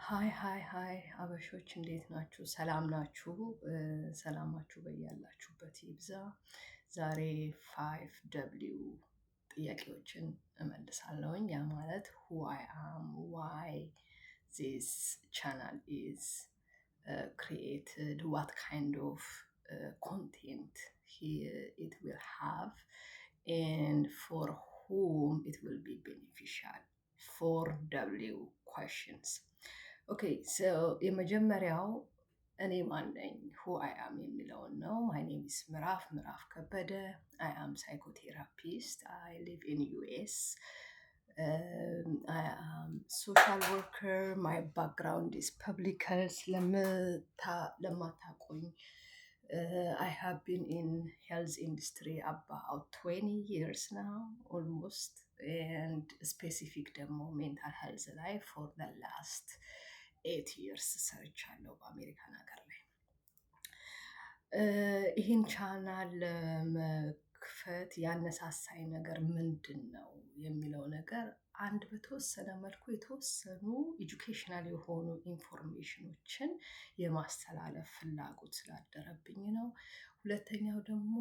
ሃይ አበሾች እንዴት ናችሁ? ሰላም ናችሁ? ሰላማችሁ በያላችሁበት ይብዛ። ዛሬ 5W ጥያቄዎችን እመልሳለሁኝ። ያ ማለት who I am, why this channel is created, what kind of content it will have, and for whom it will be beneficial. 4W questions. Okay, so የመጀመሪያው እኔ ማን ነኝ who I am የሚለውን ነው። My name is ምዕራፍ ከበደ. I am psychotherapist. I live in US. I am social worker. My background is public health. ለማታውቁኝ I have been in health industry about 20 years now, almost, and specific ደግሞ mental health ላይ for the last 8 years ሰርቻለሁ በአሜሪካን ሀገር ላይ። ይህን ቻናል መክፈት ያነሳሳኝ ነገር ምንድን ነው የሚለው ነገር አንድ በተወሰነ መልኩ የተወሰኑ ኤጁኬሽናል የሆኑ ኢንፎርሜሽኖችን የማስተላለፍ ፍላጎት ስላደረብኝ ነው። ሁለተኛው ደግሞ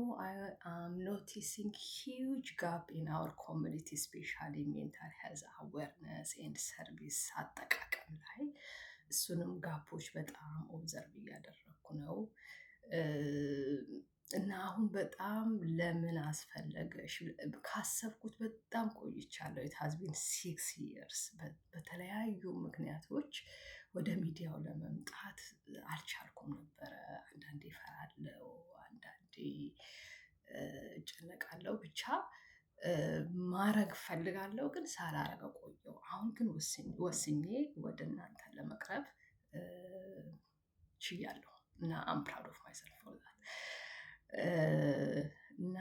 I'm noticing huge gap in our community, especially mental health awareness and service አጠቃቀም ላይ እሱንም ጋፖች በጣም ኦብዘርቭ እያደረኩ ነው። እና አሁን በጣም ለምን አስፈለገሽ ካሰብኩት በጣም ቆይቻለሁ። it has been 6 years በተለያዩ ምክንያቶች ወደ ሚዲያው ለመምጣት አልቻልኩም ነበረ። አንዳንዴ እፈራለሁ፣ አንዳንዴ እጨነቃለሁ። ብቻ ማረግ ፈልጋለሁ ግን ሳላረገው ቆየሁ። አሁን ግን ወስኜ ወደ እናንተ ለመቅረብ ችያለሁ እና I'm proud of myself for that. እና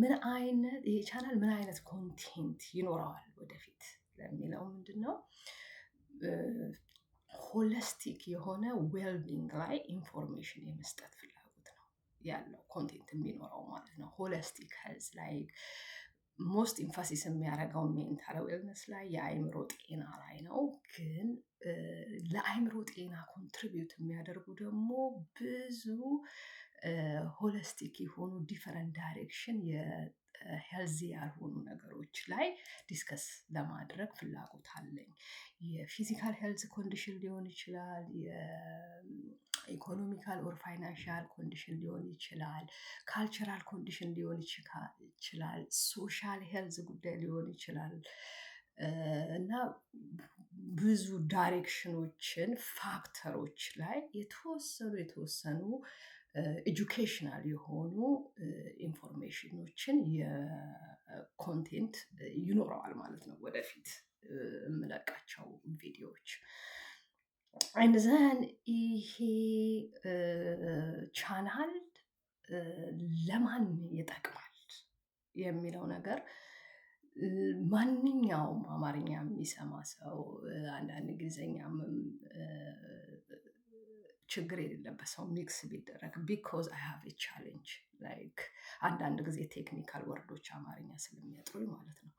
ምን አይነት ይሄ ቻናል ምን አይነት ኮንቴንት ይኖረዋል ወደፊት ለሚለው ምንድነው ሆሊስቲክ የሆነ ዌልቢንግ ላይ ኢንፎርሜሽን የመስጠት ፍላጎት ነው ያለው ኮንቴንት የሚኖረው ማለት ነው። ሆሊስቲክ ሄልዝ ላይ ሞስት ኢንፋሲስ የሚያደርገው ሜንታል ዌልነስ ላይ የአእምሮ ጤና ላይ ነው። ግን ለአእምሮ ጤና ኮንትሪቢዩት የሚያደርጉ ደግሞ ብዙ ሆሊስቲክ የሆኑ ዲፈረንት ዳይሬክሽን የሄልዚ ያልሆኑ ነገሮች ላይ ዲስከስ ለማድረግ ፍላጎት አለኝ። የፊዚካል ሄልዝ ኮንዲሽን ሊሆን ይችላል፣ የኢኮኖሚካል ኦር ፋይናንሻል ኮንዲሽን ሊሆን ይችላል፣ ካልቸራል ኮንዲሽን ሊሆን ይችላል፣ ሶሻል ሄልዝ ጉዳይ ሊሆን ይችላል እና ብዙ ዳይሬክሽኖችን ፋክተሮች ላይ የተወሰኑ ኤጁኬሽናል የሆኑ ኢንፎርሜሽኖችን የኮንቴንት ይኖረዋል ማለት ነው ወደፊት የምለቃቸው ቪዲዮዎች። and then ይሄ ቻናል ለማን ይጠቅማል የሚለው ነገር ማንኛውም አማርኛ የሚሰማ ሰው አንዳንድ እንግሊዘኛም ችግር የሌለበት ሰው ሚክስ ቢደረግ because I have a challenge like አንዳንድ ጊዜ ቴክኒካል ወርዶች አማርኛ ስለሚያጥሩኝ ማለት ነው።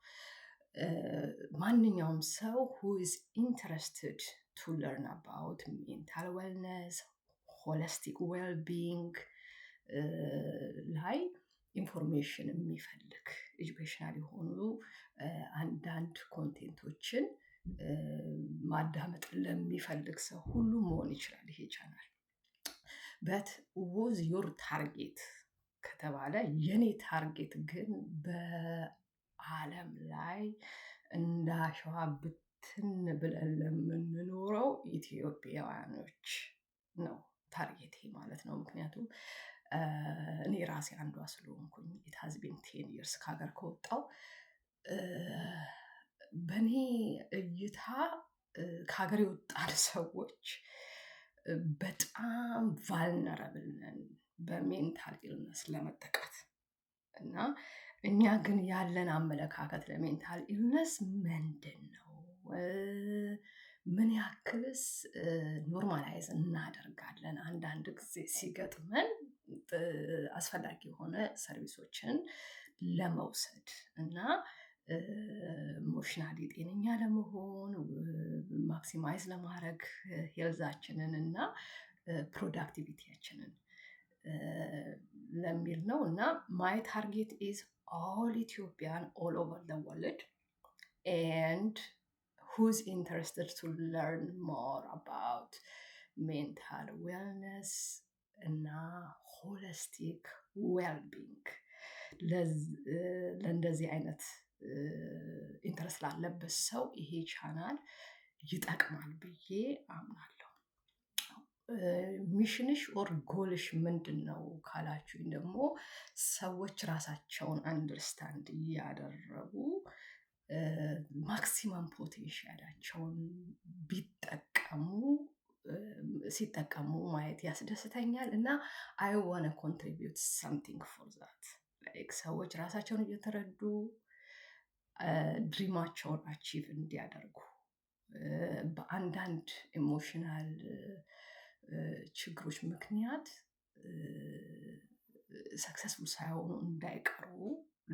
ማንኛውም ሰው who is interested to learn about mental wellness, holistic well-being ላይ ኢንፎርሜሽን የሚፈልግ ኤጁኬሽናል የሆኑ አንዳንድ ኮንቴንቶችን ማዳመጥ ለሚፈልግ ሰው ሁሉ መሆን ይችላል ይሄ ቻናል። but was your target ከተባለ የኔ ታርጌት ግን በዓለም ላይ እንዳሸዋ ብትን ብለን ለምንኖረው ኢትዮጵያውያኖች ነው ታርጌቴ ማለት ነው። ምክንያቱም እኔ ራሴ አንዷ ስለሆንኩኝ it has been 10 years ከሀገር ከወጣሁ በእኔ እይታ ከሀገር የወጣን ሰዎች በጣም ቫልነረብል ነን በሜንታል ኢልነስ ለመጠቃት እና እኛ ግን ያለን አመለካከት ለሜንታል ኢልነስ ምንድን ነው? ምን ያክልስ ኖርማላይዝ እናደርጋለን? አንዳንድ ጊዜ ሲገጥመን አስፈላጊ የሆነ ሰርቪሶችን ለመውሰድ እና ኢሞሽናሊ ጤነኛ ለመሆን ማክሲማይዝ ለማድረግ ሄልዛችንን እና ፕሮዳክቲቪቲያችንን ለሚል ነው እና ማይ ታርጌት ኢዝ ኦል ኢትዮጵያን ኦል ኦቨር ዘ ወርልድ and who's interested to learn more about mental wellness እና holistic well-being ለእንደዚህ አይነት ኢንተረስት ላለበት ሰው ይሄ ቻናል ይጠቅማል ብዬ አምናለሁ። ሚሽንሽ ኦር ጎልሽ ምንድን ነው ካላችሁኝ ደግሞ ሰዎች ራሳቸውን አንደርስታንድ እያደረጉ ማክሲመም ፖቴንሻላቸውን ሲጠቀሙ ማየት ያስደስተኛል እና አይ ዋና ኮንትሪቢዩት ሰምቲንግ ፎር ዛት ሰዎች ራሳቸውን እየተረዱ ድሪማቸውን አቺቭ እንዲያደርጉ በአንዳንድ ኢሞሽናል ችግሮች ምክንያት ሰክሰስፉል ሳይሆኑ እንዳይቀሩ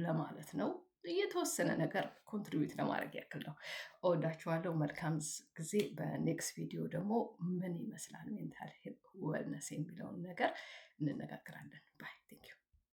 ለማለት ነው። የተወሰነ ነገር ኮንትሪቢዩት ለማድረግ ያክል ነው። እወዳችኋለሁ። መልካም ጊዜ። በኔክስት ቪዲዮ ደግሞ ምን ይመስላል ሜንታል ዌልነስ የሚለውን ነገር እንነጋገራለን። ባይ ቴንክ ዩ